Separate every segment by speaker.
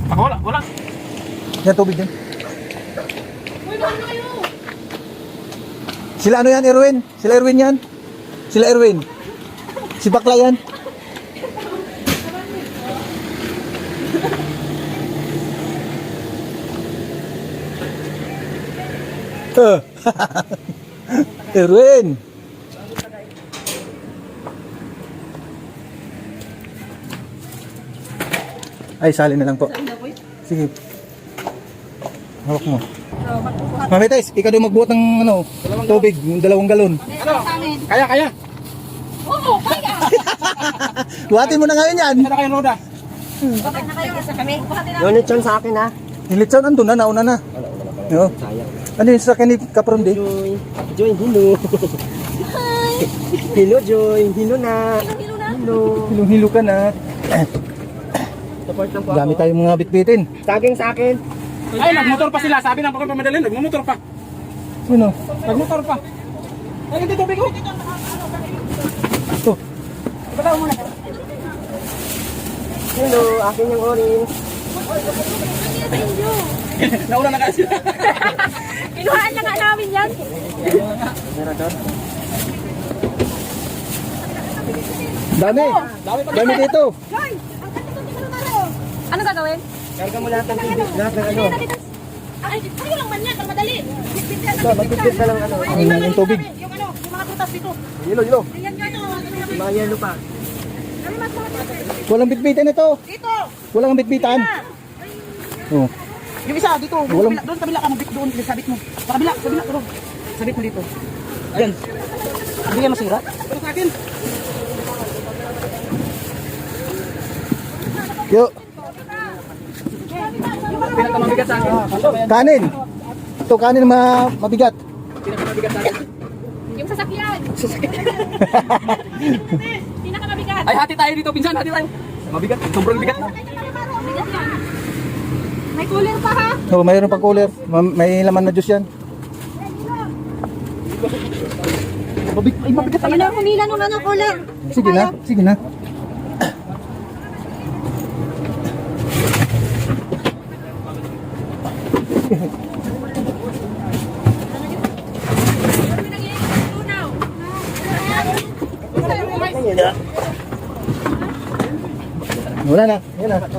Speaker 1: Ako wala, wala.
Speaker 2: Yan, tubig din.
Speaker 3: Uy, mahal na kayo.
Speaker 2: Sila ano yan, Erwin? Sila Erwin yan? Sila Erwin. Si bakla yan. Erwin. Ay, sali na lang po. Sige. Hawak mo. Mami Tes, ikaw daw magbuhat ng ano, tubig, yung 2 galon.
Speaker 1: Kaya, kaya.
Speaker 3: Oo, kaya.
Speaker 2: Buhatin mo na ngayon yan.
Speaker 1: Isa na kayo, Roda.
Speaker 3: Bakit na kayo? Isa kami. Buhatin na.
Speaker 4: Yung lechon sa akin ha.
Speaker 2: Yung litson, andun na, nauna na. Oo.
Speaker 4: Sayang.
Speaker 2: Ano yung sa akin ni Kapron di?
Speaker 4: Joy. Joy, hilo.
Speaker 3: Hi.
Speaker 4: Hilo, Joy. Hilo na.
Speaker 3: Hilo na.
Speaker 4: Hilo.
Speaker 2: Hilong-hilo ka na.
Speaker 4: Support lang po
Speaker 2: Dami
Speaker 4: ako.
Speaker 2: tayong mga bitbitin.
Speaker 4: Saging sa akin.
Speaker 1: Ay, nagmotor pa sila. Sabi ng pagpapadalhin, nagmumotor pa.
Speaker 2: Sino?
Speaker 1: Nagmotor pa. Ay, hindi tubig ko.
Speaker 2: Ito.
Speaker 1: Ipataw mo na.
Speaker 4: Hilo, akin yung orange.
Speaker 1: Nauna na kasi.
Speaker 3: Kinuhaan na nga namin yan.
Speaker 4: Meron doon.
Speaker 2: Dami. Dami dito.
Speaker 3: Joy, ang kanta dito na tayo. Ano gagawin?
Speaker 4: Karga mo lahat ng tubig. Lahat ng ano.
Speaker 3: Ay, tayo lang man yan, pang madali. Bitbit yan.
Speaker 4: Ito, magbibigit ka lang ano.
Speaker 3: Ay, yung mga
Speaker 2: Yung tubig.
Speaker 3: Yung ano, yung mga tutas dito.
Speaker 4: Hilo, hilo.
Speaker 3: Ayan nga ito.
Speaker 4: Yung mga yellow pa.
Speaker 3: Ano mas mga
Speaker 2: Walang bitbitan ito.
Speaker 3: dito.
Speaker 2: Walang bitbitan. Oh.
Speaker 1: Yung isa, dito.
Speaker 3: Doon,
Speaker 1: Doon kabila ka, doon, sabit mo. Sa kabila, doon. Sabit mo dito. Ayan. Hindi yan masira. Pero sa akin.
Speaker 2: Yo.
Speaker 1: Pinakamabigat sa akin.
Speaker 2: Kanin. Ito kanin mabigat.
Speaker 1: Pinakamabigat sa akin.
Speaker 3: Yung sasakyan. Pinakamabigat.
Speaker 1: Ay, hati tayo dito, pinsan. Hati tayo. Mabigat. Sobrang bigat.
Speaker 3: Mabigat yan. May cooler pa ha?
Speaker 2: Oh, mayroon pang cooler. May laman na juice yan.
Speaker 1: Ay, mabigat
Speaker 3: Ayun na, humila nung ano cooler.
Speaker 2: Sige na. Sige na. Wala na. Yan na.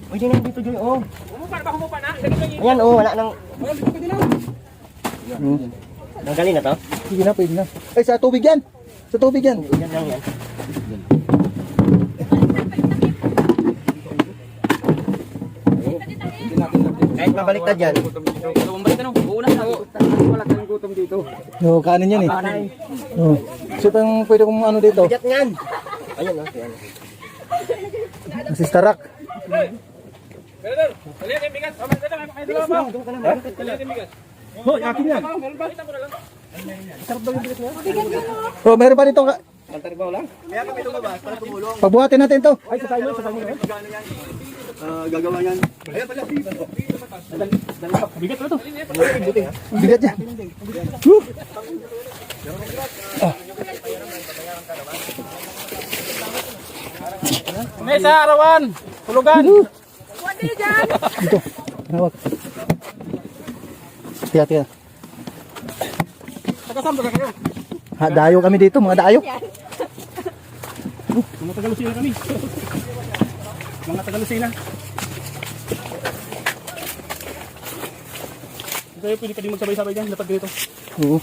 Speaker 4: Uy, yun lang dito, Joy. Oh.
Speaker 1: Humupa na. Ganun lang
Speaker 4: Ayan, oh. Wala nang...
Speaker 1: Wala, dito pwede na.
Speaker 4: Nanggalin na to?
Speaker 2: Sige na, pwede na. Ay, sa tubig yan. Sa tubig yan.
Speaker 4: Yan lang yan. Kahit mabaliktad yan.
Speaker 1: Dalawang balik na. Uuna na. Wala tayong gutom dito.
Speaker 2: No, kanin yan eh. Oh. So, pang pwede kong ano dito.
Speaker 4: Bigat yan. Ayun, oh. Yan.
Speaker 2: Sister Rock.
Speaker 1: Brother, dalihan yung bigat. Tama, dalihan kayo dalawa ba? Dalihan yung bigat.
Speaker 2: Hoy, akin yan.
Speaker 1: Meron ba? Kita mo na lang.
Speaker 2: Oh, meron pa dito.
Speaker 1: Kantar ba lang?
Speaker 4: Kaya kami lumabas para tumulong.
Speaker 2: Pagbuhatin natin to.
Speaker 1: Ay, sa tayo, sa tayo.
Speaker 4: Gagawa yan.
Speaker 1: Ayan pala. Bigat na to.
Speaker 2: Bigat yan. Woo!
Speaker 1: Mesa, arawan. Tulugan.
Speaker 2: Dito. Rawak. Tiya, tiya.
Speaker 1: Nakasam ba kayo?
Speaker 2: Ha, dayo kami dito, mga dayo.
Speaker 1: Mga Tagalusina kami. Mga Tagalusina. Kayo pwede ka din magsabay-sabay dyan. Dapat dito.
Speaker 2: Oo.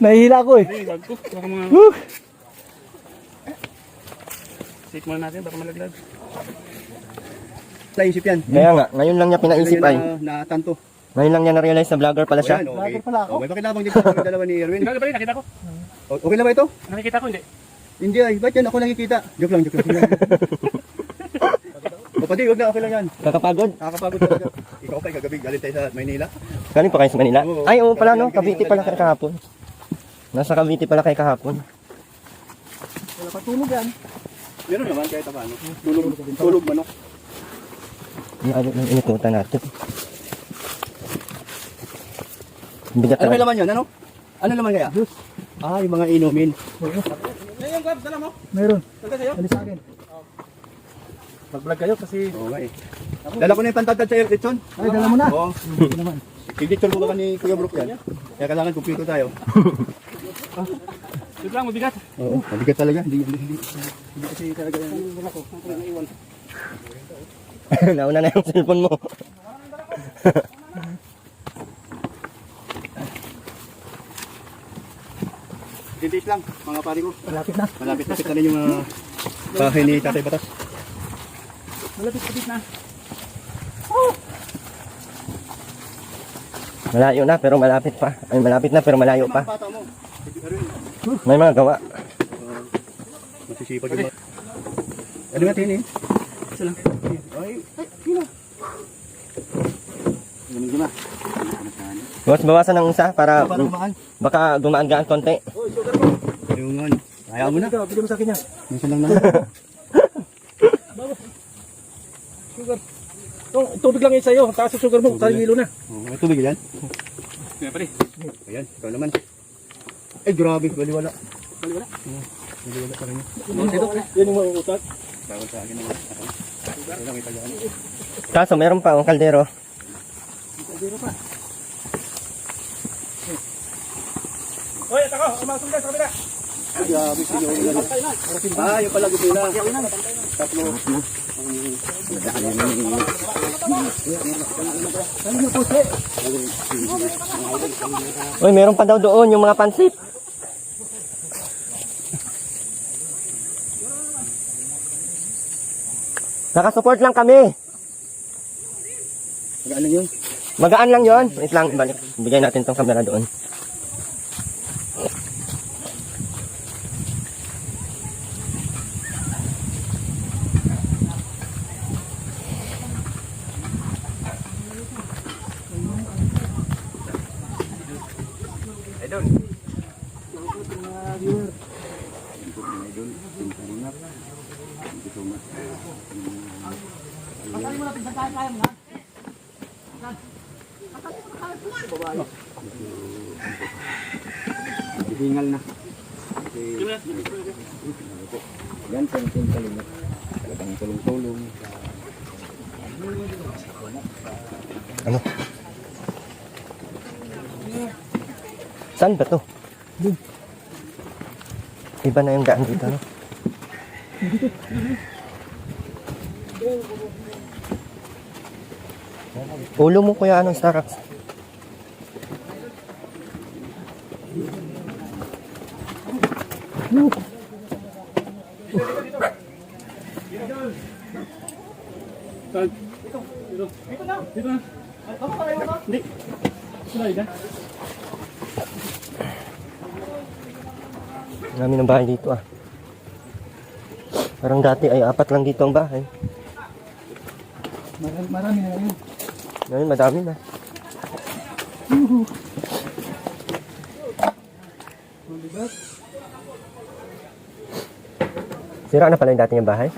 Speaker 2: Nahihila ako eh.
Speaker 1: Ay, bag ko. Baka mga... Sit muna natin. Baka malaglag.
Speaker 4: Naisip yan. Kaya nga, ngayon lang niya pinaisip ay.
Speaker 5: Natanto.
Speaker 4: Ngayon lang niya na-realize na vlogger pala siya.
Speaker 5: Okay.
Speaker 2: Vlogger pala ako.
Speaker 5: Okay, bakit labang dito ang dalawa ni Erwin?
Speaker 1: Hindi ba rin? Nakita ko.
Speaker 5: Okay lang ba ito?
Speaker 1: Nakikita ko, hindi.
Speaker 5: Hindi ay, ba't yan ako nakikita? Joke lang, joke lang. O pati, huwag na, okay lang yan.
Speaker 4: Kakapagod?
Speaker 5: Nakakapagod talaga. Ikaw pa, kagabi, galing tayo sa Maynila.
Speaker 4: Galing pa kayo sa Manila?
Speaker 5: Oo.
Speaker 4: Ay, oo pala no, Cavite pala kayo kahapon. Nasa Cavite pala kayo kahapon.
Speaker 2: Wala pa tunog yan.
Speaker 5: Meron naman kahit paano. Tulog manok.
Speaker 4: Iabot ng inikutan natin. Bigat
Speaker 5: Ano
Speaker 4: talaga.
Speaker 5: kaya laman yan, ano? Ano laman kaya? Ah, yung mga inumin.
Speaker 2: Meron. Dali sa akin.
Speaker 5: Mag-vlog kayo kasi... Oo nga eh. Dala ko na yung pantadad sa Ericson.
Speaker 2: Ay, dala mo na.
Speaker 5: Oo.
Speaker 2: Hindi naman.
Speaker 5: Picture ko ba ni Kuya Brook yan? Kaya kailangan kumpleto tayo. Ito lang, mabigat. Oo, mabigat talaga. Hindi kasi talaga yan.
Speaker 4: Nauna na yung cellphone mo.
Speaker 5: Dito lang, mga pari ko.
Speaker 2: Malapit na.
Speaker 5: Malapit na kita rin yung bahay ni Tatay Batas.
Speaker 1: Malapit na.
Speaker 4: Malayo na pero malapit pa. Ay, malapit na pero malayo pa.
Speaker 5: Bata mo.
Speaker 4: May mga gawa.
Speaker 5: Masisipag yung mga... Ano natin eh? Isa lang. Ay, yun na. Ganun ko na.
Speaker 4: Bawasan ng isa para
Speaker 5: Para kumaan.
Speaker 4: baka gumaan-gaan konti.
Speaker 5: Yung nga. Ayaw mo na.
Speaker 2: Bigyan mo sa akin yan.
Speaker 5: Minsan lang naman.
Speaker 2: Tubig lang yun sa'yo. Taas sa sugar mo. Tayo hilo na.
Speaker 5: May tubig yan? Kaya pare. Ayan, ikaw naman. Ay, grabe. Baliwala. Baliwala? Baliwala pa rin yun.
Speaker 2: Yan yung mga utak.
Speaker 5: Tawag sa akin naman. Kaya lang itagaan.
Speaker 4: Kaso meron pa ang kaldero.
Speaker 2: Hoy, at ako. Umasok ka sa kabila.
Speaker 5: Ay, grabe. Sige, ah, yung pala gupila. Tatlo.
Speaker 4: Uy, meron pa daw doon yung mga pansit. Nakasupport lang kami.
Speaker 5: Magkano yun?
Speaker 4: Magaan lang yon. Wait lang, balik. Bigay natin tong camera doon.
Speaker 5: Hingal na. Yan, penting kalimot. Talagang tulong-tulong.
Speaker 4: Ano? Saan ba to? Iba na yung daan dito, no? Ulo mo kuya, anong Starbucks? Marami ng bahay dito ah. Parang dati ay 4 lang dito ang bahay.
Speaker 2: Marami na yun.
Speaker 4: Ngayon madami na. Sira na pala yung dati yung bahay.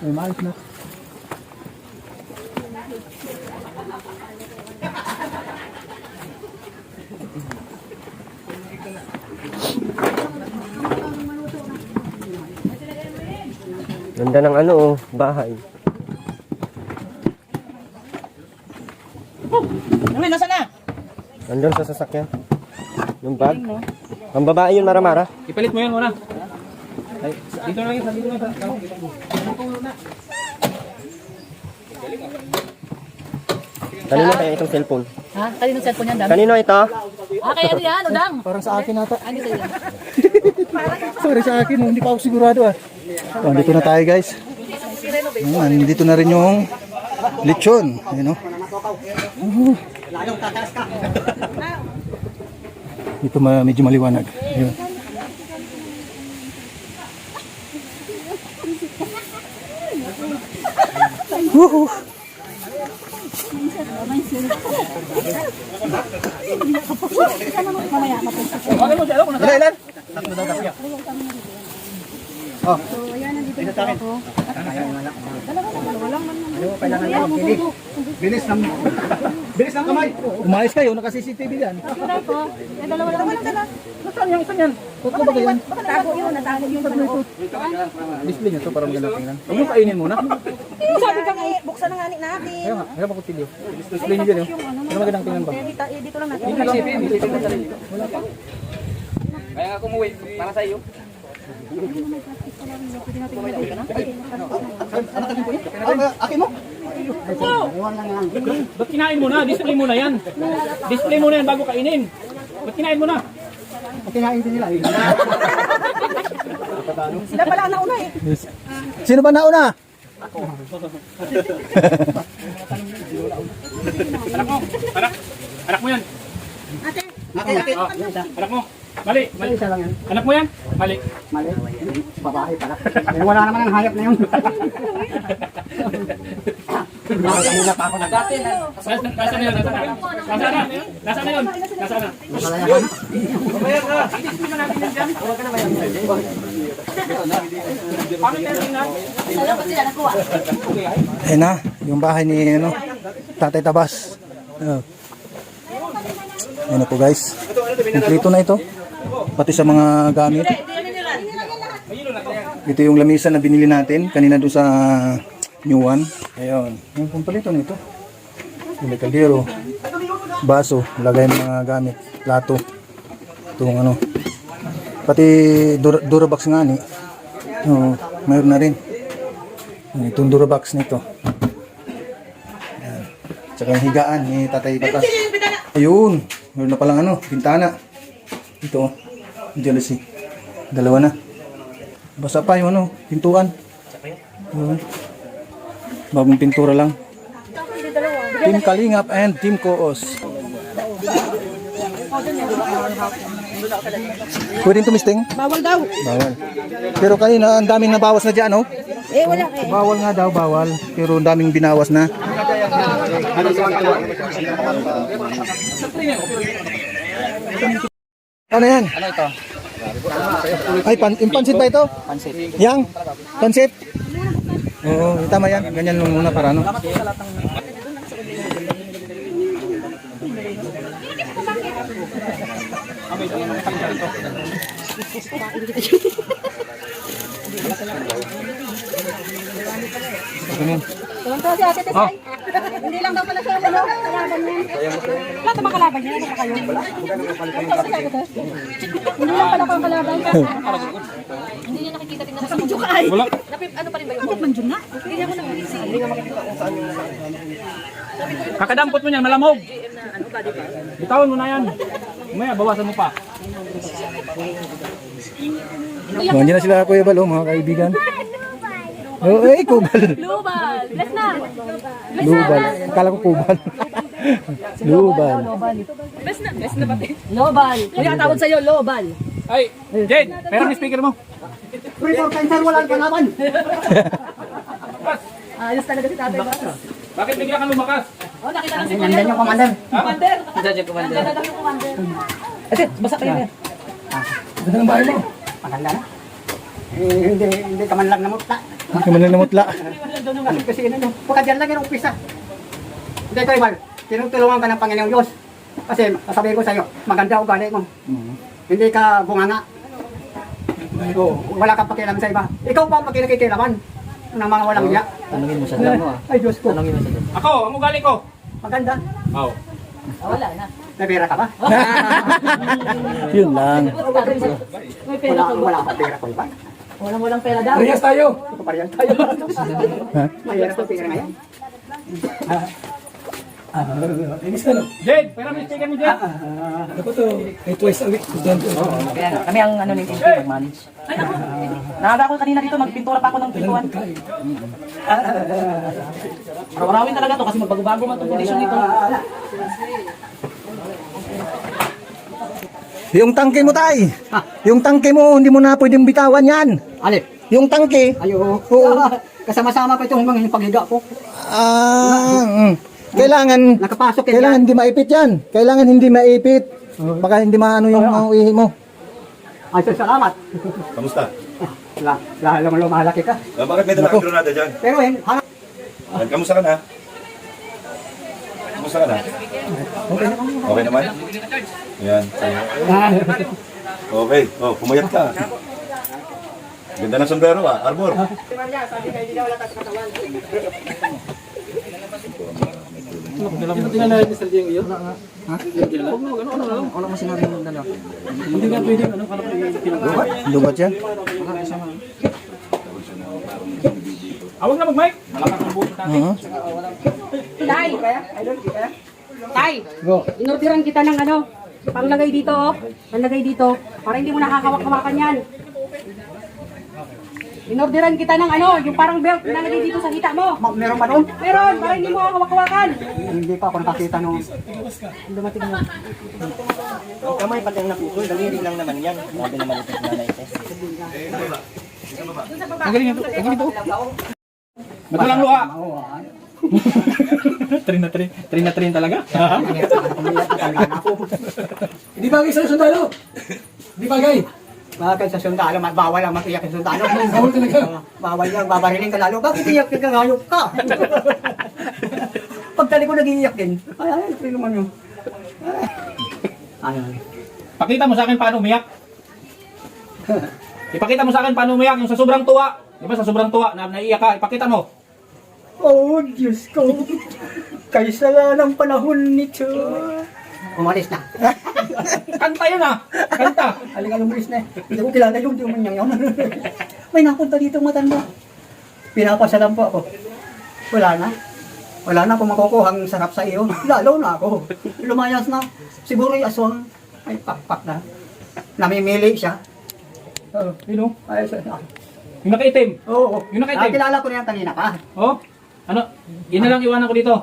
Speaker 2: Ay, maayos na.
Speaker 4: Ganda ng ano oh, bahay.
Speaker 1: Namin, nasa na?
Speaker 4: Nandun sa sasakyan. Yung bag. Ang babae yun, Mara-Mara.
Speaker 2: Ipalit mo yun muna. Ay, dito na lang yun. Dito na lang.
Speaker 4: Kanino kaya itong cellphone?
Speaker 3: Ha? Kanino cellphone yan, dami?
Speaker 4: Kanino ito?
Speaker 3: Ah, kaya ano yan, Udang?
Speaker 2: Parang sa akin ata.
Speaker 3: Ano sa'yo?
Speaker 2: Sorry sa akin, hindi pa ako sigurado ah. So, dito na tayo guys. Nandito na rin yung lechon. Ayun oh. Dito medyo maliwanag. Ayun. Woohoo! Ilan? Oh. Bilis ng kamay. Umayos kayo, naka-CCTV yan.
Speaker 3: Dalawa lang.
Speaker 2: Saan yung isa niyan? Tutlo ba yan?
Speaker 3: Natago yun sa loob.
Speaker 2: Display niyo to para maganda tingnan. Huwag mo kainin muna.
Speaker 3: Sabi ka nga, buksan na nga natin.
Speaker 2: Kaya nga, hirap ako tilyo. Display niyo dyan yun. Ano magandang tingnan ba?
Speaker 3: Dito lang natin.
Speaker 5: Kaya nga kumuwi, para sa iyo.
Speaker 2: Akin mo?
Speaker 6: Ba't kinain mo na? Display mo na yan. Display mo na yan bago kainin. Ba't kinain mo na?
Speaker 2: Kinain din nila.
Speaker 3: Sila pala ang nauna eh.
Speaker 2: Sino ba nauna?
Speaker 6: Anak mo. Anak mo yan. Oh, anak mo. Mali. Mali. Anak mo yan? Mali.
Speaker 1: Babae pala. Eh, wala naman ang hayop na yun. Kanina pa ako
Speaker 6: Nasa na yun? Nasa na yun? Nasa na?
Speaker 2: Ayan na, yung bahay ni Tatay Tabas. Ayan na po guys. Kompleto na ito. Pati sa mga gamit. Ito yung lamisa na binili natin kanina doon sa new one. Ayun. Yung kompleto na ito. Yung kaldero. Baso. Lagay ng mga gamit. Plato. Itong ano. Pati Durabox nga ni. Mayroon na rin. Itong Durabox nito. Ayan. Tsaka yung higaan ni Tatay Batas. Ayun. Mayroon na palang bintana. Ito. Jealousy. Dalawa na. Basta pa yung pintuan. Bagong pintura lang. Team Kalingap and Team Koos. Pwedeng tumisting?
Speaker 3: Bawal daw.
Speaker 2: Bawal. Pero kanina ang daming nabawas na dyan,
Speaker 3: Eh, wala eh.
Speaker 2: Bawal nga daw, bawal. Pero ang daming binawas na. Ano yan?
Speaker 1: Ano ito?
Speaker 2: Ay, yung pansit ba ito?
Speaker 1: Pansit.
Speaker 2: Yang? Pansit? Oo, tama yan. Ganyan lang muna para Ganyan.
Speaker 3: Tuwan-tuwa si Ate Tesay. Hindi lang daw pala siya kalaban niya. Wala namang kalaban niya. Ano ba kayo? Hindi lang pala kang kalaban. Hindi niya nakikita. Tingnan sa video ka ay.
Speaker 6: Wala.
Speaker 3: Ano pa rin ba yun? Ano manjun na? Hindi ako nakikita. Hindi nga makikita kung saan yung...
Speaker 6: Kakadampot mo niyan, malamog. Bitawan mo na yan. Umaya, bawasan mo pa.
Speaker 2: Nandiyan na sila Kuya Bal, mga kaibigan. Oh, kubal.
Speaker 3: Lubal! Bless na!
Speaker 2: Lubal. Kala ko kubal. Lubal.
Speaker 3: Bless na pati. Lobal! Kaya tawag sa'yo, Lobal.
Speaker 6: Ay, Jade, pera ng speaker mo.
Speaker 1: Prepare pencil, wala ang kalaban.
Speaker 3: Ayos talaga si Tatay Batas.
Speaker 6: Bakit bigla kang lumakas?
Speaker 3: Oh, nakita lang si
Speaker 1: Nandiyan yung commander.
Speaker 3: Commander! Nandiyan lang yung Commander.
Speaker 1: Ate, basa kayo yan. Ganda ng bahay mo. Maganda na. Hindi ka man lang namutla.
Speaker 2: Kaman na namutla.
Speaker 1: Kasi pagka dyan lang yung umpisa. Hindi ko ibal. Tinutulungan ka ng Panginoong Diyos. Kasi masabi ko sa'yo, maganda ugali mo. Hindi ka bunganga. Wala kang pakialam sa iba. Ikaw pa ang pakikilaman ng mga walang hiya.
Speaker 5: Tanungin mo sa damo
Speaker 1: Ay Diyos ko.
Speaker 5: Tanungin mo sa damo.
Speaker 6: Ako, ang ugali ko.
Speaker 1: Maganda.
Speaker 6: Oh.
Speaker 3: Wala na.
Speaker 1: May pera ka ba?
Speaker 2: Yun lang.
Speaker 3: May pera ko.
Speaker 1: Wala ka pera ko ba?
Speaker 3: Walang pera daw.
Speaker 1: Parehas tayo. Parehas tayo.
Speaker 2: Ha?
Speaker 1: Mayroon ko pera ngayon.
Speaker 6: Jade, pera ng speaker mo, Jade.
Speaker 1: Kaya nga, kami ang ni Titi mag-manage. Nakaga ko kanina dito, magpintura pa ako ng pintuan. Araw-arawin talaga to kasi magbago-bago man itong condition nito.
Speaker 2: Yung tangke mo, tay. Yung tangke mo, hindi mo na pwedeng bitawan yan.
Speaker 1: Alip?
Speaker 2: Yung tangke.
Speaker 1: Ayo. Kasama-sama pa itong mga paghiga ko.
Speaker 2: Kailangan,
Speaker 1: Nakapasok yan.
Speaker 2: kailangan hindi maipit yan. Kailangan hindi maipit. Baka hindi maano yung ihi mo.
Speaker 1: Ay, salamat.
Speaker 7: Kamusta?
Speaker 1: Lalo mo lumalaki ka.
Speaker 7: Bakit may dalang granada dyan?
Speaker 1: Pero
Speaker 7: Kamusta ka na? Kamusta ka na? Okay naman? Yan. Okay. Oh, pumayat ka. Ganda ng sombrero ah, Arbor.
Speaker 2: Lubat yan.
Speaker 6: Awag na mag-mic. Malakas ang buto natin.
Speaker 3: Tay! Tay! Inorderan kita ng ano, panglagay dito oh. Panglagay dito, para hindi mo nakakawak-hawakan yan. Inorderan kita ng ano, yung parang belt na nalagay dito sa hita mo.
Speaker 1: Meron ba doon?
Speaker 3: Meron, para hindi mo hawak-hawakan.
Speaker 1: Hindi pa ako nakakita nung dumating na.
Speaker 4: Ang kamay pati ang naputol, daliri lang naman yan. Sabi naman ito na naites.
Speaker 6: Ba't walang luha?
Speaker 1: Oo,
Speaker 6: Trin na trin talaga.
Speaker 5: Hindi bagay sa sundalo. Hindi bagay.
Speaker 1: Bakit sa sundalo, bawal lang mag-iyak sa sundalo.
Speaker 5: Bawal talaga.
Speaker 1: Bawal lang, babariling ka lalo. Bakit iyak ka, ngayok ka? Pagtali ko nag-iiyak din. Ay, ito naman yun. Ay,
Speaker 6: Pakita mo sa akin paano umiyak. Ipakita mo sa akin paano umiyak yung sa sobrang tuwa. Di ba sa sobrang tuwa na naiiyak ka, ipakita mo.
Speaker 1: oh, Diyos ko. Kaysa lang ng panahon nito. Umalis na.
Speaker 6: Kanta yan ah. Kanta.
Speaker 1: Halika lumalis na. Hindi ko kilala yung tumanyang yun. May napunta dito matanda. Pinapasalam po ako. Wala na. Wala na kung makukuhang sarap sa iyo. Lalo na ako. Lumayas na. Siguro yung aswang ay pakpak na. Namimili siya.
Speaker 6: Sino?
Speaker 1: Ay,
Speaker 6: Yung nakaitim.
Speaker 1: oo.
Speaker 6: Yung nakaitim.
Speaker 1: Kilala ko na yan kanina pa.
Speaker 6: Oh? Ano? Yan na lang iwanan ko dito.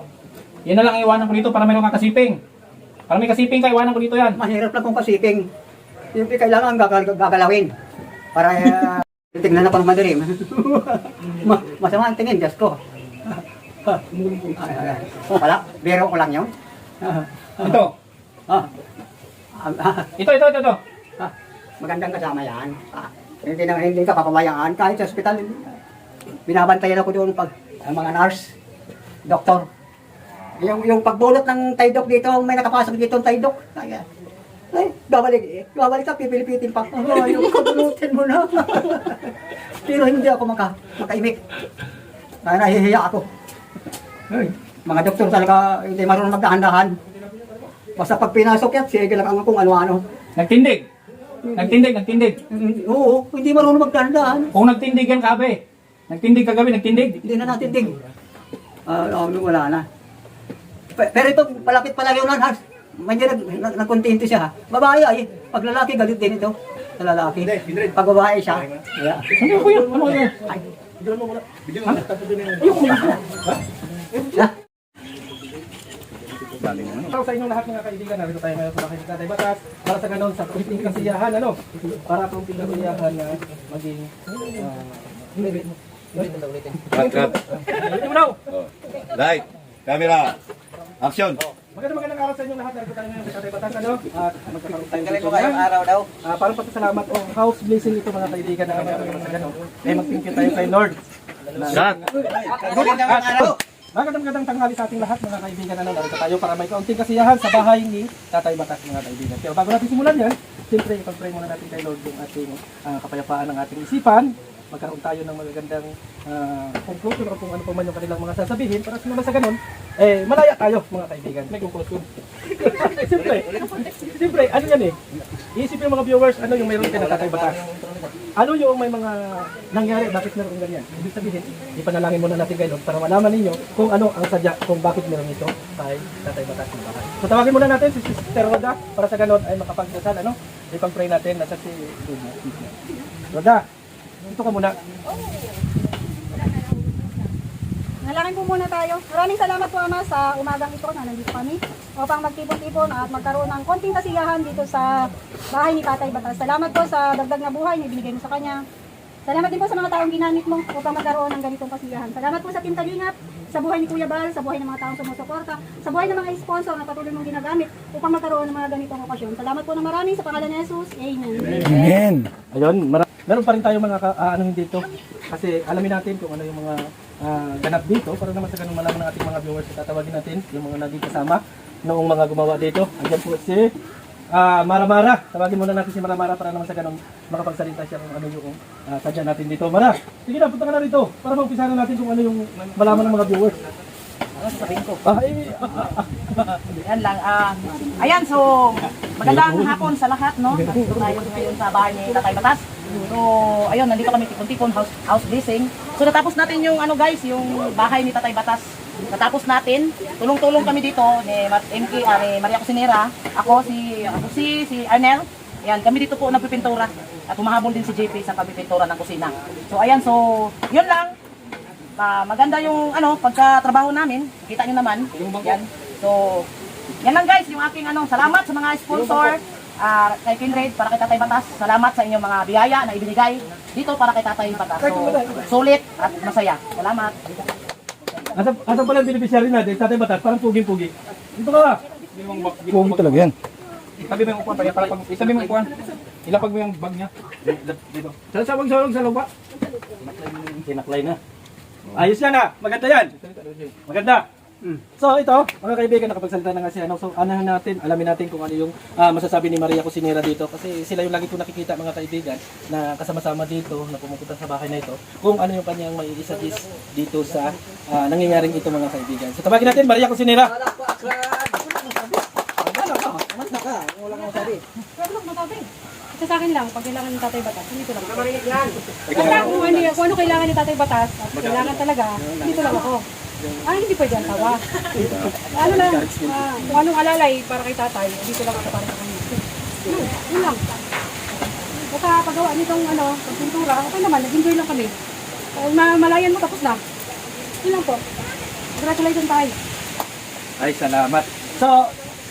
Speaker 6: Yan na lang iwanan ko dito para mayroong kakasiping. Para may kasiping ka, iwanan ko dito yan.
Speaker 1: Mahirap lang kung kasiping. Siyempre kailangan gagalawin. Para tingnan na pang madilim. Masama ang tingin, Diyos ko. Oh, pala, biro ko lang yun.
Speaker 6: Ito.
Speaker 1: Ah.
Speaker 6: Ito.
Speaker 1: Magandang kasama yan. Hindi ka papabayaan. Kahit sa ospital, binabantayan ako doon pag ang mga nurse, doktor. Yung pagbulot ng taydok dito, may nakapasok dito ng taydok. Ay, babalik ka, pipilipitin pa. Yung kabulutin mo na. Pero hindi ako makaimik. Nahihiya ako. Mga doktor talaga hindi marunong magdahan-dahan. Basta pag pinasok yan, sige lang ang kung ano-ano.
Speaker 6: Nagtindig.
Speaker 1: Oo, hindi marunong magdahan-dahan.
Speaker 6: Kung nagtindig yan kabe. Nagtindig kagabi, nagtindig.
Speaker 1: Hindi na natin ting. Wala na. Pero ito, palapit pala yung nanhas. May nagkontento siya ha. Babae ay, pag lalaki galit din ito. Sa lalaki. Pag babae siya. Yeah.
Speaker 6: Ano ko yun? Ano yun?
Speaker 1: Ay,
Speaker 5: Sa inyong lahat mga kaibigan, narito tayo ngayon sa Bahay Tatay Batas para sa ganon sa kunting kasiyahan, ano? Para kunting kasiyahan na maging
Speaker 7: Cut.
Speaker 6: Ulitin mo daw.
Speaker 7: Oh. Light. Camera. Action.
Speaker 5: magandang araw sa inyong lahat. Narito tayo ngayon sa Tatay Batas, ano? At magkakaroon tayo
Speaker 4: Galing mo kayong araw daw.
Speaker 5: parang pasasalamat o house blessing ito mga kaibigan na sa ganon. Eh mag-thank you tayo kay Lord.
Speaker 6: Shot.
Speaker 4: Magandang araw.
Speaker 5: Magandang tanghali sa ating lahat mga kaibigan, ano? Narito tayo para may kaunting kasiyahan sa bahay ni Tatay Batas mga kaibigan. Pero bago natin simulan yan, siyempre ipag-pray muna natin kay Lord yung ating kapayapaan ng ating isipan. Magkaroon tayo ng magagandang conclusion o kung ano pa man yung kanilang mga sasabihin para sa ganun, eh malaya tayo mga kaibigan. May conclusion. Siyempre, ano yan eh. Iisipin yung mga viewers, ano yung mayroon kayo na Tatay Batas. Ano yung may mga nangyari, bakit meron ganyan. Ibig sabihin, ipanalangin muna natin kay Lord para malaman ninyo kung ano ang sadya, kung bakit meron ito kay Tatay Batas ng bahay. So tawagin muna natin si Sister Roda para sa ganun ay makapagdasal, ano? Ipag-pray natin na sa si Roda. Ito ka muna.
Speaker 3: Nalangin po muna tayo. Maraming salamat po Ama sa umagang ito na nandito kami upang magtipon-tipon at magkaroon ng konting kasiyahan dito sa bahay ni Tatay Batas. Salamat po sa dagdag na buhay na binigay mo sa kanya. Salamat din po sa mga taong ginamit mo upang magkaroon ng ganitong kasiyahan. Salamat po sa Team Kalingap, sa buhay ni Kuya Bal, sa buhay ng mga taong sumusuporta, sa buhay ng mga sponsor na patuloy mong ginagamit upang magkaroon ng mga ganitong okasyon. Salamat po ng marami sa pangalan ni Jesus. Amen.
Speaker 2: Amen.
Speaker 5: Ayun, meron pa rin tayo mga ano dito kasi alamin natin kung ano yung mga ganap dito para naman sa ganun malaman ng ating mga viewers at tatawagin natin yung mga naging kasama noong mga gumawa dito. Andiyan po si Mara. Tawagin muna natin si Mara para naman sa ganun makapagsalita siya kung ano yung sadya natin dito. Mara, sige na, punta ka na rito para mag-umpisa na natin kung ano yung malaman ng mga viewers.
Speaker 8: Sabihin ko.
Speaker 5: Ay,
Speaker 8: Yan lang. Ayan, so magandang hapon sa lahat, no? Nandito tayo ngayon sa bahay ni Tatay Batas. So, ayun, nandito kami tipon-tipon house blessing. So, natapos natin yung ano guys, yung bahay ni Tatay Batas. Natapos natin. Tulong-tulong kami dito ni MK, ni Maria Cusinera. Ako, si Arnel. Ayan, kami dito po nagpipintura. At humahabol din si JP sa pagpipintura ng kusina. So, ayan, so, yun lang. Maganda yung pagkatrabaho namin. Kita niyo naman. Yan. So, yan lang guys, yung aking salamat sa mga sponsor kay Kinraid para kay Tatay Batas. Salamat sa inyong mga biyaya na ibinigay dito para kay Tatay Batas. So, sulit at masaya. Salamat.
Speaker 5: asan pala yung beneficiary natin, Tatay Batas, parang puging-pugi. Dito ka.
Speaker 2: Pogi talaga yan.
Speaker 6: Itabi mo yung upuan, para pag itabi mo yung upuan. Ilapag mo yung bag niya. Dito.
Speaker 5: Sawag sa lupa. Sinaklay na. Ayos yan maganda yan. Maganda. So ito, mga kaibigan, nakapagsalita na nga si So alamin natin kung ano yung masasabi ni Maria Cusinera dito. Kasi sila yung lagi ko nakikita mga kaibigan na kasama-sama dito, na pumupunta sa bahay na ito. Kung ano yung kanyang may isa-is dito sa nangyayaring ito mga kaibigan. So tawagin natin, Maria Cusinera.
Speaker 3: Kasi sa akin lang, pag kailangan ni Tatay Batas, dito lang ako. Basta kung ano kailangan ni Tatay Batas, at kailangan talaga, dito lang ako. Hindi pwede ang tawa. Ano lang, kung anong alalay para kay Tatay, dito lang ako para sa kanya. Yun lang. Basta paggawa nitong pagpintura, okay naman, nag-enjoy lang kami. Malayan mo, tapos na. Yun lang po. Congratulations tayo.
Speaker 5: Ay, salamat. So,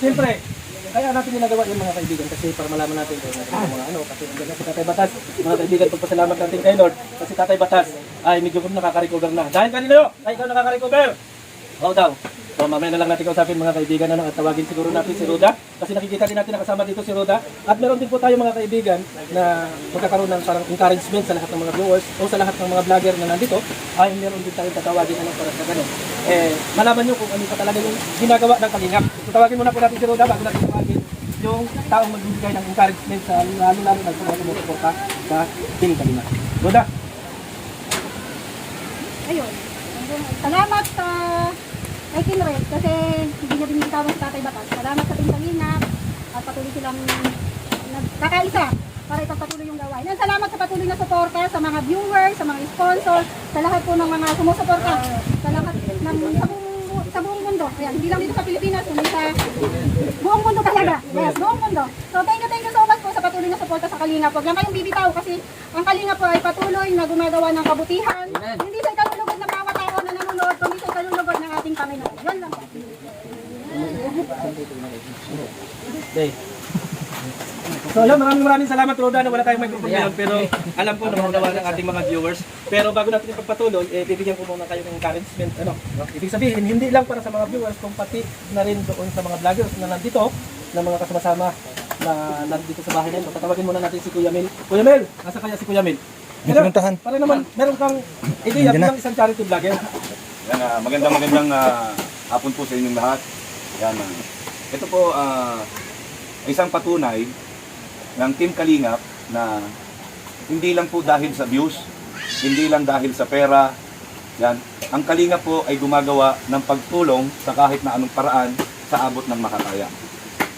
Speaker 5: siyempre, kaya natin ginagawa yung mga kaibigan kasi para malaman natin kung mga kasi nandiyan na si Tatay Batas. Mga kaibigan, pagpasalamat natin kay Lord kasi Tatay Batas ay medyo nakaka-recover na. Dahil kanino ay ikaw nakaka-recover? Oo daw. So mamaya na lang natin kausapin mga kaibigan at tawagin siguro natin si Roda kasi nakikita din natin nakasama dito si Roda at meron din po tayo mga kaibigan na magkakaroon ng parang encouragement sa lahat ng mga viewers o sa lahat ng mga vlogger na nandito ay meron din tayong tatawagin para sa ganun. Malaman nyo kung ano pa talaga yung ginagawa ng Kalingap. So tawagin muna po natin si Roda bago natin tawagin yung taong magbibigay ng encouragement sa lalo-lalo na sa mga sumusuporta sa Team Kalingap. Roda!
Speaker 3: Ayun. Salamat sa kay Kinraid kasi hindi niya binitawan sa Tatay Batas. Salamat sa Tingkalingap at patuloy silang nagkakaisa para ipagpatuloy yung gawain. And salamat sa patuloy na suporta sa mga viewers, sa mga sponsors, sa lahat po ng mga sumusuporta sa lahat sa buong mundo. Ayan, hindi lang dito sa Pilipinas, kundi sa buong mundo talaga. Yes, buong mundo. So thank you so much po sa patuloy na suporta sa Kalingap. Huwag lang kayong bibitaw kasi ang Kalingap po ay patuloy na gumagawa ng kabutihan. Hindi sa ikalulugod ng bawat tao na nanonood, kundi sa ikalulugod ng ating Panginoon. Yan lang po.
Speaker 5: So yun, maraming salamat Roda na wala tayong microphone ngayon pero alam ko na magawa ng ating mga viewers. Pero bago natin ipagpatuloy, bibigyan ko muna kayo ng encouragement. Ibig sabihin, hindi lang para sa mga viewers, kung pati na rin doon sa mga vloggers na nandito, na mga kasama-sama na nandito sa bahay na ito. Tatawagin muna natin si Kuya Mel. Kuya Mel, nasa kaya si Kuya Mel?
Speaker 2: Yung pinuntahan.
Speaker 5: Para naman, meron kang ideya bilang isang charity vlogger.
Speaker 7: Yan, magandang hapon po sa inyong lahat. Yan, ito po isang patunay ng Team Kalingap na hindi lang po dahil sa views, hindi lang dahil sa pera. Yan, ang Kalingap po ay gumagawa ng pagtulong sa kahit na anong paraan sa abot ng makakaya.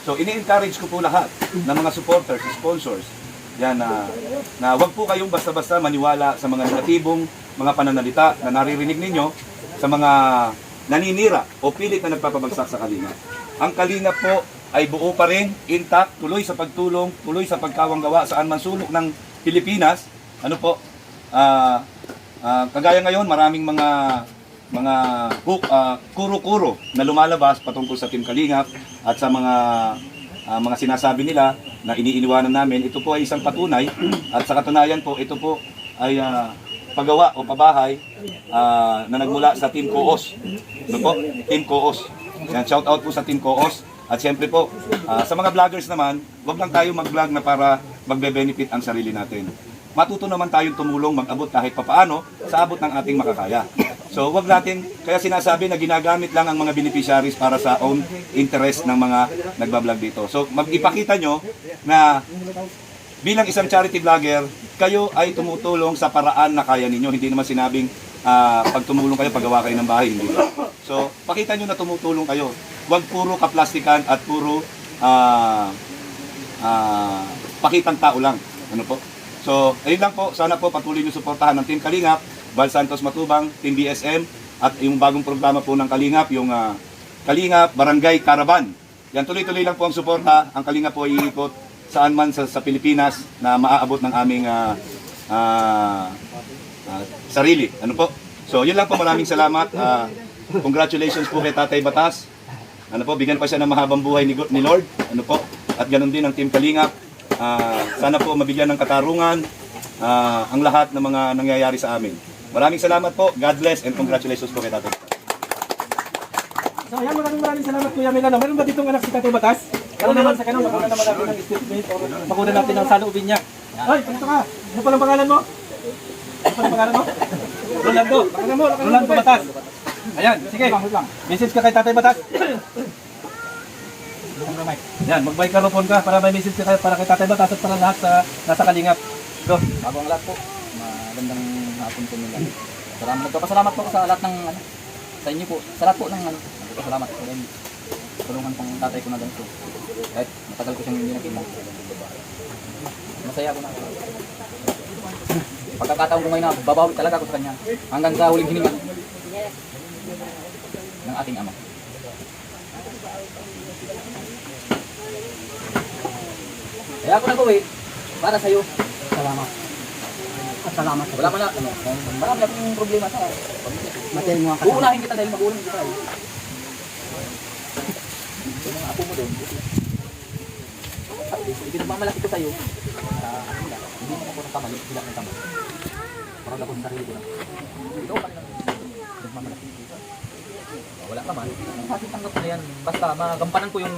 Speaker 7: So ini-encourage ko po lahat ng mga supporters, sponsors, yan na wag po kayong basta-basta maniwala sa mga negatibong mga pananalita na naririnig ninyo sa mga naninira o pilit na nagpapabagsak sa Kalingap. Ang Kalingap po ay buo pa rin, intact, tuloy sa pagtulong, tuloy sa pagkawanggawa saan man sulok ng Pilipinas. Ano po, kagaya ngayon, maraming mga kuro-kuro na lumalabas patungkol sa Team Kalingap at sa mga sinasabi nila na iniiwanan namin. Ito po ay isang patunay at sa katunayan po, ito po ay pagawa o pabahay na nagmula sa Team Koos. Ito po, Team Koos. Yan, shout out po sa Team Koos. At siyempre po, sa mga vloggers naman, wag lang tayo mag-vlog na para magbe-benefit ang sarili natin. Matuto naman tayong tumulong, mag-abot kahit papaano sa abot ng ating makakaya. So wag natin, kaya sinasabi na ginagamit lang ang mga beneficiaries para sa own interest ng mga nagbablog dito. So mag-ipakita nyo na bilang isang charity vlogger, kayo ay tumutulong sa paraan na kaya ninyo. Hindi naman sinabing pag tumulong kayo, paggawa kayo ng bahay, hindi ba? So pakita nyo na tumutulong kayo. Wag puro kaplastikan at puro pakitang tao lang. Ano po? So, ayun lang po. Sana po patuloy nyo suportahan ng Team Kalingap, Val Santos Matubang, Team BSM, at yung bagong programa po ng Kalingap, yung Kalingap Barangay Caravan. Yan, tuloy-tuloy lang po ang suporta. Ang Kalingap po ay iikot saan man sa Pilipinas na maaabot ng aming sarili. Ano po? So, yun lang po. Maraming salamat. Congratulations po kay Tatay Batas. Ano po, bigyan pa siya ng mahabang buhay ni Lord. Ano po? At ganoon din ang Team Kalingap. Sana po mabigyan ng katarungan ang lahat ng mga nangyayari sa amin. Maraming salamat po. God bless and congratulations po kay Tatay.
Speaker 5: So ayan, maraming salamat Kuya Milano. Meron ba ditong anak si Tatay Batas? Ano naman sa kanong, makuha naman natin ng statement o makuha natin ng saloobin niya. Hoy, panito ka. Ano palang pangalan mo? Ano palang pangalan mo? Rolando Batas. Ayan, sige. Message ka kay Tatay Batas. Yan, mag-microphone ka para may message ka para kay Tatay Batas at para lahat sa nasa Kalingap. Go.
Speaker 9: Bago ang lahat po, magandang hapon po nila. Nagpapasalamat po sa lahat ng sa inyo po. Sa lahat po ng nagpapasalamat po rin. Tulungan pong tatay ko na ganito. Kahit matagal ko siyang hindi nakita. Masaya ako na. Pagkakataon ko ngayon na babawi talaga ako sa kanya hanggang sa huling hininga ng ating ama. Kaya ako nag-uwi para sa'yo.
Speaker 1: Salamat. At salamat.
Speaker 9: Wala man na, marami akong problema sa
Speaker 1: Matayin mo ang kasama.
Speaker 9: uunahin kita dahil magulang kita eh. Yung mga apo mo doon, pinagmamalaki ko sa'yo, hindi mo ako ng kamali, sila ng kamali. Parang ako sa sarili ko lang. Ikaw pa rin ang pinagmamalaki ko. Wala ka man, ang aking tanggap na yan. Basta magampanan ko yung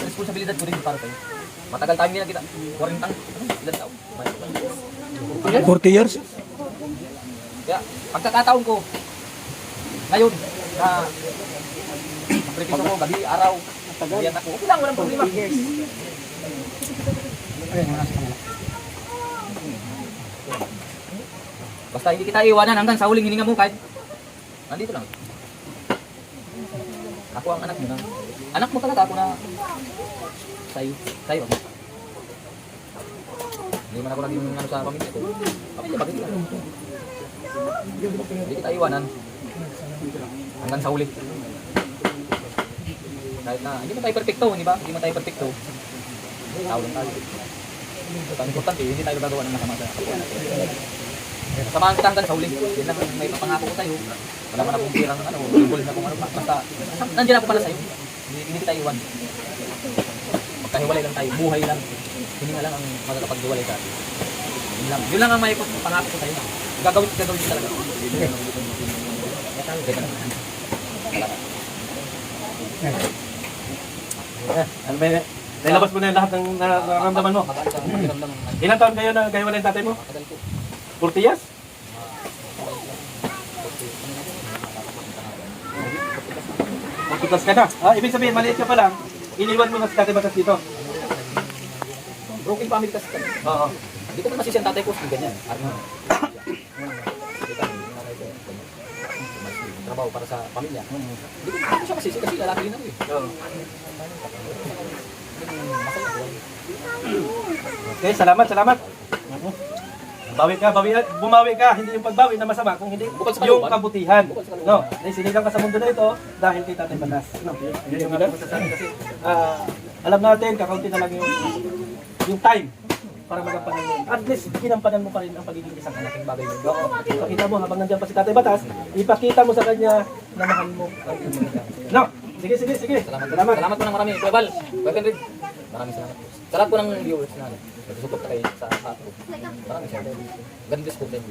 Speaker 9: responsibilidad ko rin para sa'yo. Matagal tayo nila kita, 40 ilan taon?
Speaker 2: 40 years?
Speaker 9: Kaya, pagkakataon ko, ngayon, na sakripisyo ko, gabi, araw, yan ako, okay lang, walang problema. Basta hindi kita iwanan hanggang sa huling hininga mo kahit nandito lang. Ako ang anak mo na. Anak mo talaga ako na sa'yo ako. Hindi man ako naging sa pamilya ko. Pamilya, bakit ka? Hindi kita iwanan hanggang sa huli. Kahit na hindi man tayo perfecto, di ba? Hindi man tayo perfecto. Tao lang tayo. Ang importante, hindi tayo gagawa ng masama sa kapwa natin. Samahan kita hanggang sa huli. Yan lang may papangako ko sa'yo. Wala man akong pirang ibol na kung ano. Basta, nandiyan ako para sa'yo. Hindi kita iwan. Magkahiwalay lang tayo. Buhay lang. Hindi nga lang ang magkakapaghiwalay sa atin. Yun lang ang may pangako ko sa'yo. Gagawin talaga.
Speaker 5: Ano ba yun? Nailabas mo na lahat ng nararamdaman mo. Ilang taon kayo na gahiwalay ng tatay mo? 40 years? Plus ka na. Ibig sabihin, maliit ka pa lang, iniwan mo na si Tatay Batas dito.
Speaker 9: Broken family kasi kami.
Speaker 5: Oo.
Speaker 9: Hindi ko naman masisi ang tatay ko, hindi ganyan. Trabaho para sa pamilya. Hindi ko siya masisi kasi lalaki din ako eh.
Speaker 5: Okay, salamat. Bumawi ka, hindi yung pagbawi na masama, kung hindi yung kabutihan. No, sinigang ka sa mundo na ito dahil kay Tatay Batas. No, yun yung masasabi kasi alam natin, kakaunti na lang yung time para magampanan mo. At least, ginampanan mo pa rin ang pagiging isang kalaking bagay mo. Ipakita mo habang nandiyan pa si Tatay Batas, ipakita mo sa kanya na mahal mo ang iyong. No, sige.
Speaker 9: Salamat po ng marami. Kuya Val, Kuya Kendrick, maraming salamat po. Sa lahat po ng viewers na nagsusupport kayo sa ato. Maraming salamat. Ganda po kayo.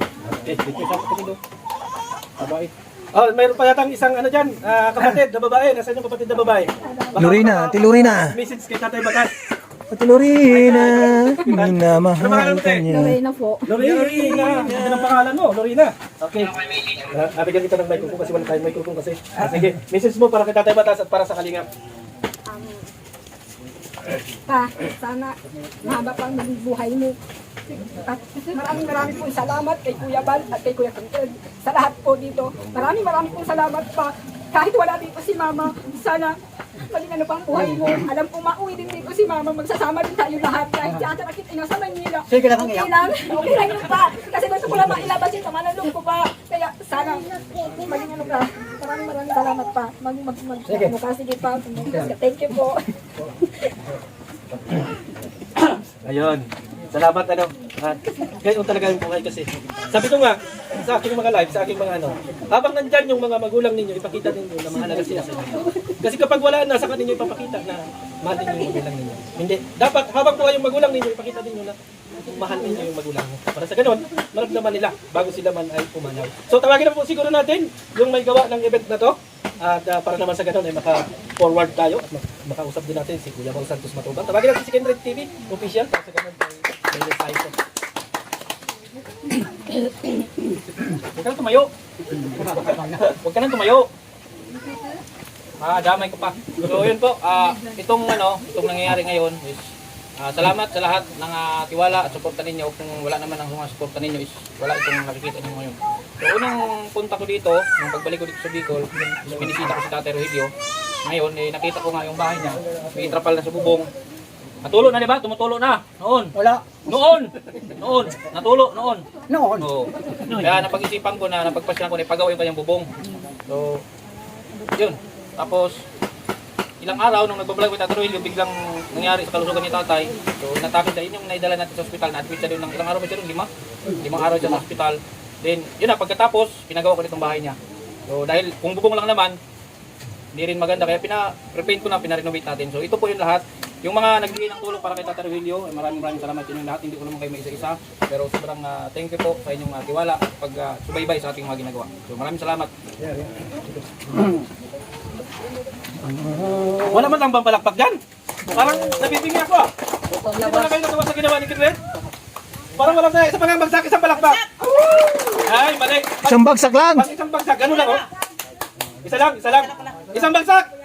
Speaker 5: Bye. Oh, mayroon pa yatang isang dyan, kapatid na babae. Nasaan yung kapatid na babae?
Speaker 2: Lorena, Ate Lorena.
Speaker 5: Message kay Tatay Batas.
Speaker 2: Ate Lorena, minamahal ka niya.
Speaker 3: Lorena po.
Speaker 5: Lorena! Yan ang pangalan mo, Lorena. Okay. Nabigyan kita ng microphone kasi wala tayong microphone kasi. Sige, message mo para kay Tatay Batas at para sa Kalingap.
Speaker 3: Pa, sana mahaba pang maging buhay mo. At maraming po salamat kay Kuya Bal at kay Kuya Kungkod sa lahat po dito. Maraming po salamat pa. Kahit wala dito si Mama, sana maging ano pang buhay mo. Alam ko mauwi din dito si Mama, magsasama din tayo lahat. Kahit si Ate nakita nasa Manila.
Speaker 1: Sige lang ang
Speaker 3: Okay
Speaker 1: iyak.
Speaker 3: lang, okay lang yun pa. Kasi gusto ko lang mailabas yung sama ng loob ko pa. Kaya sana maging ano ka. Maraming salamat pa. Ano ka, sige pa. Thank you po.
Speaker 5: Ayun. Salamat ano. Ganyan talaga yung buhay kasi. Sabi ko nga, sa aking mga live, sa aking mga ano, habang nandyan yung mga magulang ninyo, ipakita ninyo na mahalaga sila sa inyo. Kasi kapag wala na, saka ninyo ipapakita na mahal ninyo yung magulang ninyo. Hindi. Dapat habang buhay yung magulang ninyo, ipakita ninyo na mahal ninyo yung magulang mo. Para sa ganun, maramdaman nila bago sila man ay pumanaw. So tawagin na po siguro natin yung may gawa ng event na to. At para naman sa ganun ay maka-forward tayo at makausap din natin si Kuya Bal Santos Matubang. Tawagin natin si Kindred TV, official. Para sa ganun ay may mensahe ko. Huwag ka nang tumayo. Huwag ka nang tumayo. Damay ko pa. So yun po, itong nangyayari ngayon is salamat sa lahat ng tiwala at suporta ninyo. Kung wala naman ang mga suporta ninyo is wala itong nakikita ninyo ngayon. So unang punta ko dito, nung pagbalik ko dito sa Bicol, binisita ko si Tatay Rogelio. Ngayon, nakita ko nga yung bahay niya. May trapal na sa bubong. Natulo na, di ba? Tumutulo na. Noon.
Speaker 1: Wala.
Speaker 5: Noon. Natulo noon.
Speaker 1: Noon.
Speaker 5: Oo. Kaya napag-isipan ko na, napagpasyan ko na ipagawa yung kanyang bubong. So, yun. Tapos, ilang araw nung nagbablog with Tatay Rogelio, biglang nangyari sa kalusugan ni Tatay. So, inatakit siya. Yun yung naidala natin sa ospital. Na-admit siya doon ng ilang araw ba siya doon? 5? 5 araw siya sa ospital. Then, yun na, pagkatapos, pinagawa ko nitong bahay niya. So, dahil kung bubong lang naman, hindi rin maganda. Kaya pina-repaint ko na, pina-renovate natin. So, ito po yung lahat. Yung mga nagbigay ng tulong para kay Tatay Rogelio, maraming salamat sa inyong lahat. Hindi ko naman kayo may isa-isa. Pero sobrang thank you po sa inyong tiwala at pag-subaybay sa ating mga ginagawa. So, maraming salamat. Wala man lang bang palakpak dyan? Parang nabibingi ako ah. Hindi ba na kayo nagawa sa ginawa ni Kindred? Parang walang sa isang bagsak, isang palakpak. Ay, mali.
Speaker 2: Isang bagsak lang.
Speaker 5: Pag isang bagsak, ganun lang oh. Isa lang. Isang bagsak.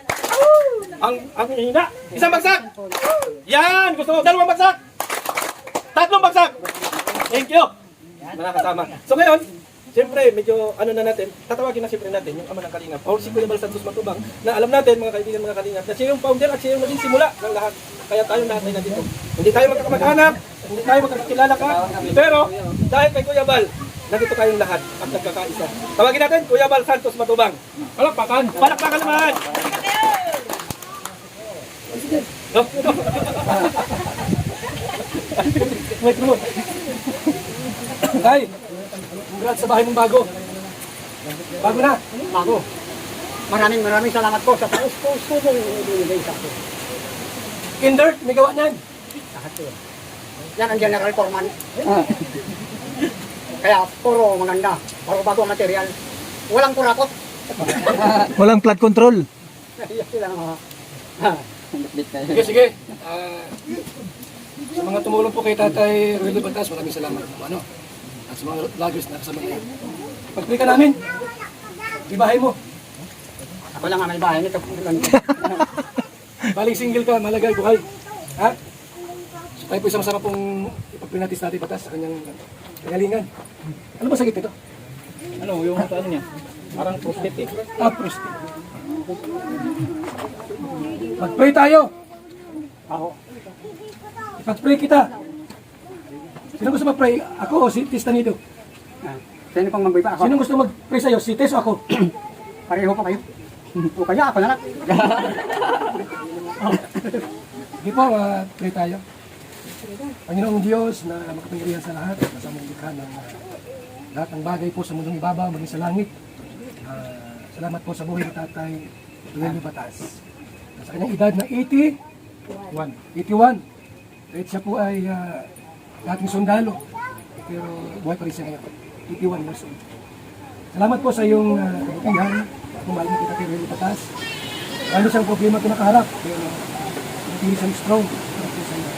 Speaker 5: Ang hina. Isang bagsak. Yan, gusto mo. 2 bagsak. 3 bagsak. Thank you. Mga kasama. So ngayon, siyempre, medyo na natin, tatawagin na siyempre natin yung ama ng Kalingap, or si Kuya Bal Santos Matubang, na alam natin, mga kaibigan, mga Kalingap, na siya yung founder at siya yung naging simula ng lahat. Kaya tayong lahat ay nandito. Hindi tayo magkakamag-anak, hindi tayo magkakilala ka, pero dahil kay Kuya Bal, nandito tayong lahat at nagkakaisa. Tawagin natin, Kuya Bal Santos Matubang. Palakpakan! Palakpakan naman! No? Wait mo. Tay, congrats sa bahay mong bago. Bago na.
Speaker 1: Bago. Maraming salamat po sa taus-puso mong ibinigay sa akin.
Speaker 5: Kindred, may gawa niyan.
Speaker 1: Lahat yun. Yan ang general foreman. Kaya puro maganda. Puro bago ang material. Walang kurakot.
Speaker 2: Walang flood control.
Speaker 1: Yan sila mga...
Speaker 5: Sige. Sa mga tumulong po kay Tatay Rogelio Batas, maraming salamat. Ano? At sa mga vloggers na kasama ngayon. Pag-play ka namin, ibahay mo.
Speaker 1: Ako lang ang may bahay nito.
Speaker 5: Baling single ka, malagay, buhay. Ha? So tayo po isama-sama pong ipagpinatis natin Batas sa kanyang kagalingan. Ano ba sakit nito?
Speaker 6: Ano, yung ano niya? Parang prostate eh.
Speaker 5: Prostate. Mag-pray tayo.
Speaker 1: Ako.
Speaker 5: Ipag-pray kita. Sino gusto mag-pray? Ako o si Tistanido?
Speaker 1: Sino pang mag-pray pa? Ako.
Speaker 5: Sino gusto mag-pray sa'yo? Si Tes o ako?
Speaker 1: Pareho po kayo. O kaya ako na lang.
Speaker 5: Sige po, pray tayo. Panginoong Diyos na makapangyarihan sa lahat, sa mong likha ng lahat ng bagay po sa mundong ibabaw, maging sa langit. Salamat po sa buhay ni Tatay Rogelio Batas. Sa kanyang edad na 81. Kahit siya po ay dating sundalo, pero buhay pa rin siya ngayon. 81 years old. Salamat po sa iyong kabutihan. Kumahal mo kita kay Rogelio Batas. Lalo siyang problema ito nakaharap, pero hindi siyang strong. Salamat po sa iyo.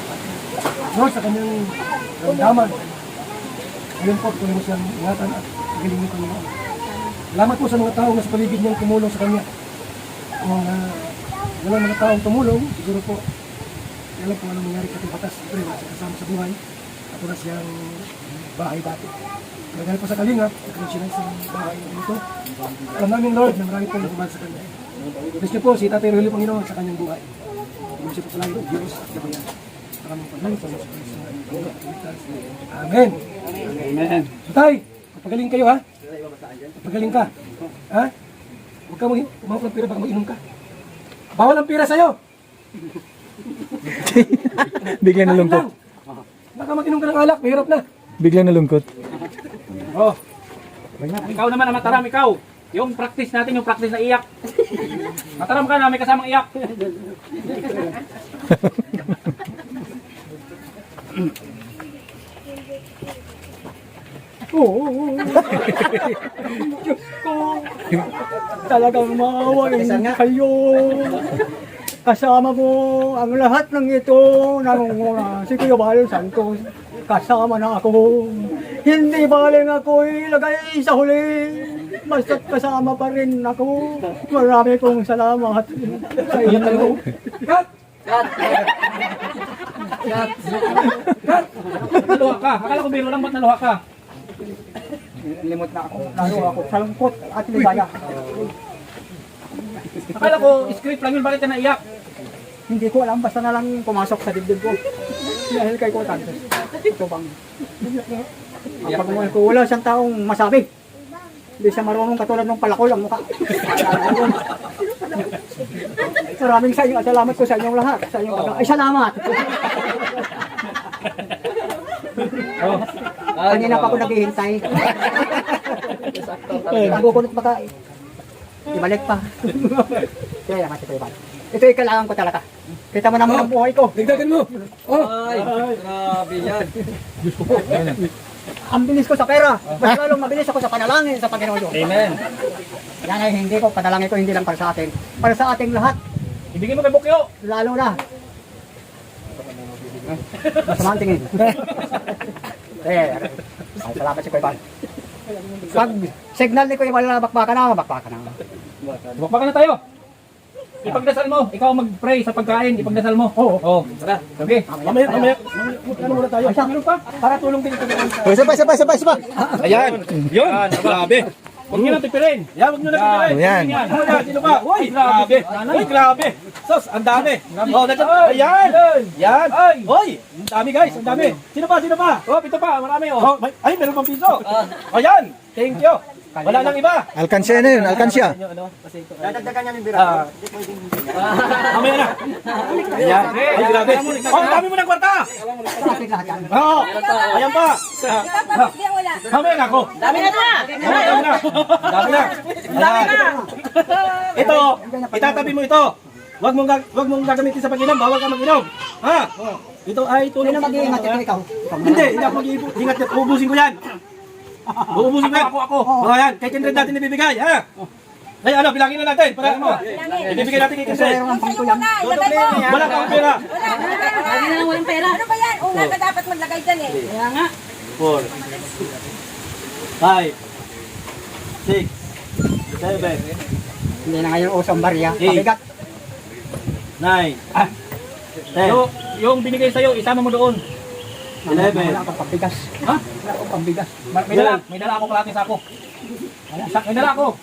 Speaker 5: Lord, sa kanyang daman. Ngayon po, tuloy mo siyang ingatan at pagilingin ko naman. Salamat po sa mga tao na sa paligid niyang tumulong sa kanya. Kung walang mga taong tumulong, siguro po, alam po anong nangyari sa ating batas. Siyempre, wala siya kasama sa buhay. Ako na siyang bahay dati. Kaya dahil po sa kalingap, nagkaroon siya ng isang bahay dito. Alam namin, Lord, na marami po nagmamahal sa kanya. Bless niyo po si Tatay Rolly Panginoon sa kanyang buhay. Bless niyo po palagi ng Diyos at gabayan. Maraming paglalit sa mga Kristo. Amen.
Speaker 1: Amen.
Speaker 5: So, Tay, pagaling kayo ha. Pagaling ka. Ha? Huwag ka umawak ng pira, baka mag-inom ka. Bawal ang pira sa'yo.
Speaker 2: Biglang
Speaker 5: Kain
Speaker 2: nalungkot.
Speaker 5: lang. Baka mag-inom ka ng alak, mahirap na.
Speaker 2: Biglang nalungkot.
Speaker 6: Oh. Ikaw naman ang mataram, ikaw. Yung practice natin, yung practice na iyak. Mataram ka na, may kasamang iyak.
Speaker 1: Diyos ko, talagang maawain kayo. Kasama mo ang lahat ng ito, nangunguna. Si Kuya Baling Santos, kasama na ako. Hindi baling ako ilagay sa huli. Basta't kasama pa rin ako. Marami kong salamat sa inyo.
Speaker 6: Naluha ka. Akala ko biro lang, ba't naluha ka?
Speaker 1: Limot na ako. Lalo ako sa lungkot at ligaya.
Speaker 6: Akala ko script lang yun, bakit ka naiyak?
Speaker 1: Hindi ko alam, basta na lang pumasok sa dibdib ko. Dahil kay Kuya Santos. Ito bang. Pag ko, wala siyang taong masabi. Hindi siya marunong katulad ng palakol ang mukha. Maraming salamat ko sa inyong lahat. Sa inyong ay, salamat! Kanina pa ako naghihintay. Nagukunot baka ibalik pa. Kaya naman ito ibalik. Ito yung kailangan ko talaga. Kita mo naman ang buhay ko.
Speaker 5: Dagdagan mo.
Speaker 9: Ay, grabe yan.
Speaker 1: Ang bilis ko sa pera. Mas lalong mabilis ako sa panalangin sa Panginoon Diyos.
Speaker 6: Amen.
Speaker 1: Yan ay hindi ko, panalangin ko hindi lang para sa atin. Para sa ating lahat.
Speaker 6: Ibigay mo kay Bukyo.
Speaker 1: Lalo na. Masama ang tingin. Ay, salamat si Kuya Bal. Pag signal ni Kuya Bal na bakbakan na.
Speaker 6: Bukbaka na tayo. Ipagdasal mo. Ikaw mag-pray sa pagkain. Ipagdasal mo. Oo. Tara. Okay.
Speaker 5: Mamaya. Ano muna tayo?
Speaker 6: Meron pa? Para tulong din ito.
Speaker 2: Isa pa.
Speaker 6: Ayan. Yun. Grabe. Huwag nyo lang tipirin.
Speaker 5: Yan, huwag nyo na pipirin.
Speaker 2: Ayan.
Speaker 5: Sino ba? Uy, grabe. Uy, grabe. Sos, ang dami. Oh, ayan. Yan. Uy, ang dami guys, ang dami. Sino pa?
Speaker 6: Oh, ito pa. Marami. Oh.
Speaker 5: Ay, meron pang piso. Ayan. Thank you. Wala nang iba.
Speaker 2: Alkansya na yun, alkansya.
Speaker 1: Dadagdagan niya ng bira.
Speaker 5: Mamaya na. Ayan. Ay, grabe. Oh, ang dami mo ng kwarta.
Speaker 1: Sa ating lahat yan.
Speaker 5: Oo. Ayan pa. Mamaya na ako.
Speaker 8: Dami na na!
Speaker 5: Dami na. Ayan. Ito, itatabi mo ito. Huwag mong gagamitin sa pag-inom, bawal ka mag-inom. Ha? Ito ay tulong.
Speaker 1: Sino mag-iingat ito ikaw?
Speaker 5: Hindi ako mag-iingat. Uubusin ko yan. Uubusin ko yan. Ako. Oh, yan. Kay Kindred natin ibibigay, ha? Ay, ano, bilangin na natin. Para mo. Ibibigay natin kay Kindred.
Speaker 1: Meron ang pangko yan.
Speaker 5: Wala kang pera.
Speaker 8: Lagi na lang walang pera.
Speaker 3: Ano ba yan? Una ka dapat maglagay dyan eh.
Speaker 8: Kaya nga.
Speaker 5: 4 5 6 7
Speaker 1: Hindi na ngayon usong barya. Pabigat.
Speaker 5: 9 10
Speaker 6: Yung binigay sa'yo, isama mo doon.
Speaker 5: 11
Speaker 1: Wala akong pambigas.
Speaker 6: Ha?
Speaker 1: Wala akong pambigas.
Speaker 6: May dala ako kalahati sa ako. May dala ako.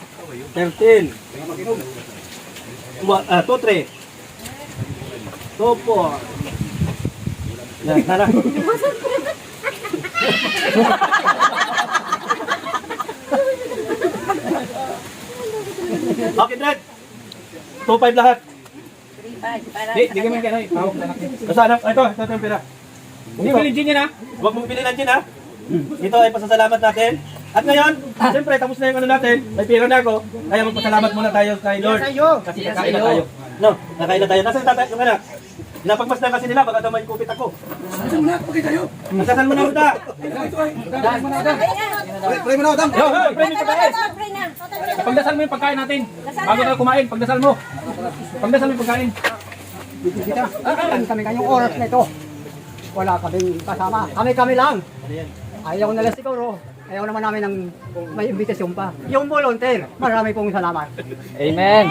Speaker 5: 13 2 3 2 4 Yan, tara. Okay, Dred. 2-5 lahat.
Speaker 3: 3-5.
Speaker 6: Di kami kaya. Tawag na natin.
Speaker 5: Basta anak, ito yung pera.
Speaker 6: Hindi ko legit yan ha.
Speaker 5: Huwag mong bilhin ang gin, ha? Ito ay pasasalamat natin. At ngayon, siyempre, tapos na yung ano natin. May pera na ako. Kaya magpasalamat muna tayo kay Lord. Kasi kakain na tayo. No, nakain na tayo. Nasaan tatay yung anak? Napagmasdan kasi nila, baka daw may kupit ako. Nasaan mo na uda?
Speaker 2: Pray mo na, Adam.
Speaker 5: Yo, pray mo tayo.
Speaker 6: Pagdasal mo yung pagkain natin. Bago tayo kumain, pagdasal mo. Pagdasal mo yung pagkain.
Speaker 1: Kami kanyang oras na ito. wala kaming kasama. Kami lang. Ayaw nila siguro. Ayaw naman namin ng may imbitasyon pa. Yung volunteer, marami pong salamat.
Speaker 9: Amen.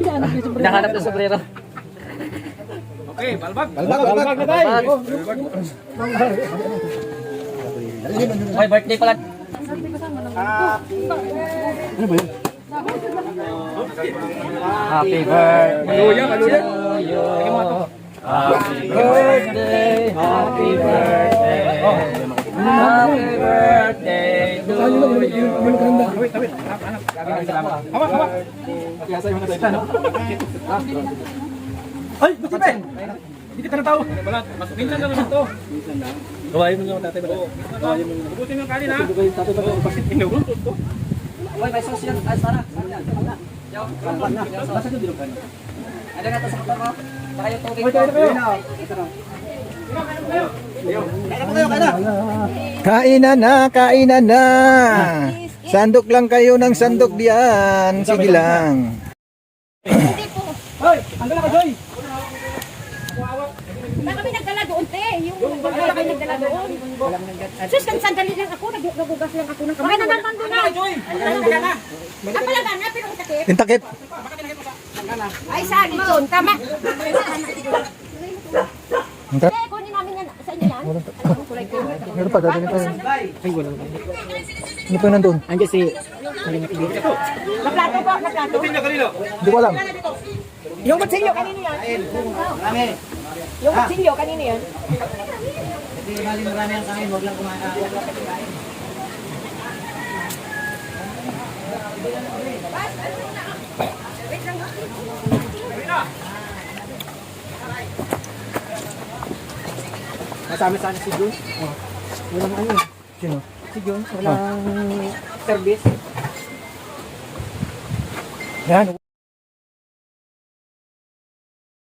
Speaker 9: Hinahanap na sombrero.
Speaker 6: Okay, balbag.
Speaker 5: Balbag na tayo.
Speaker 9: May birthday pala. Happy birthday to you. Happy birthday, happy birthday. Happy birthday to you.
Speaker 6: Hawak, hawak.
Speaker 5: Ay, buti pa.
Speaker 6: Hindi kita na tao. Wala, minsan lang naman to.
Speaker 5: Gawain mo naman tatay ba? Gawain mo.
Speaker 6: Ubusin mo yung kanin ha.
Speaker 5: Tatay ba?
Speaker 6: Bakit inuruntot to?
Speaker 9: Uy, may sauce yan. Ay, Sarah.
Speaker 5: Basta yung bilog ka na.
Speaker 9: Ano nga ito sa motor mo? Saka yung tubig
Speaker 5: Uy,
Speaker 9: ko.
Speaker 5: tayo kayo.
Speaker 2: Kainan na. Sandok lang kayo ng sandok diyan. Sige lang.
Speaker 5: Hoy, hanggang na ka, Joy.
Speaker 3: Baka kami nagdala doon, te. Yung wala kami nagdala doon. Sus, kan sandali lang ako. Nagugas lang ako ng kamay. Ay, nandun na. Ang palaga na, pero ang takip.
Speaker 2: Tintakip.
Speaker 3: Ay, saan doon? Tama. Te, kunin namin yan. Sa inyo yan?
Speaker 2: Meron pa, dadalhin tayo. Ano pa yung nandun?
Speaker 5: Andiyan si...
Speaker 3: Naplato po, naplato.
Speaker 2: Hindi ko alam.
Speaker 3: Yung kutsilyo, kanino yan? Yung kutsilyo, kanino yan?
Speaker 5: Kasama sana si Jun. Walang ano.
Speaker 2: Sino?
Speaker 5: Si Jun, walang service.
Speaker 2: Yan.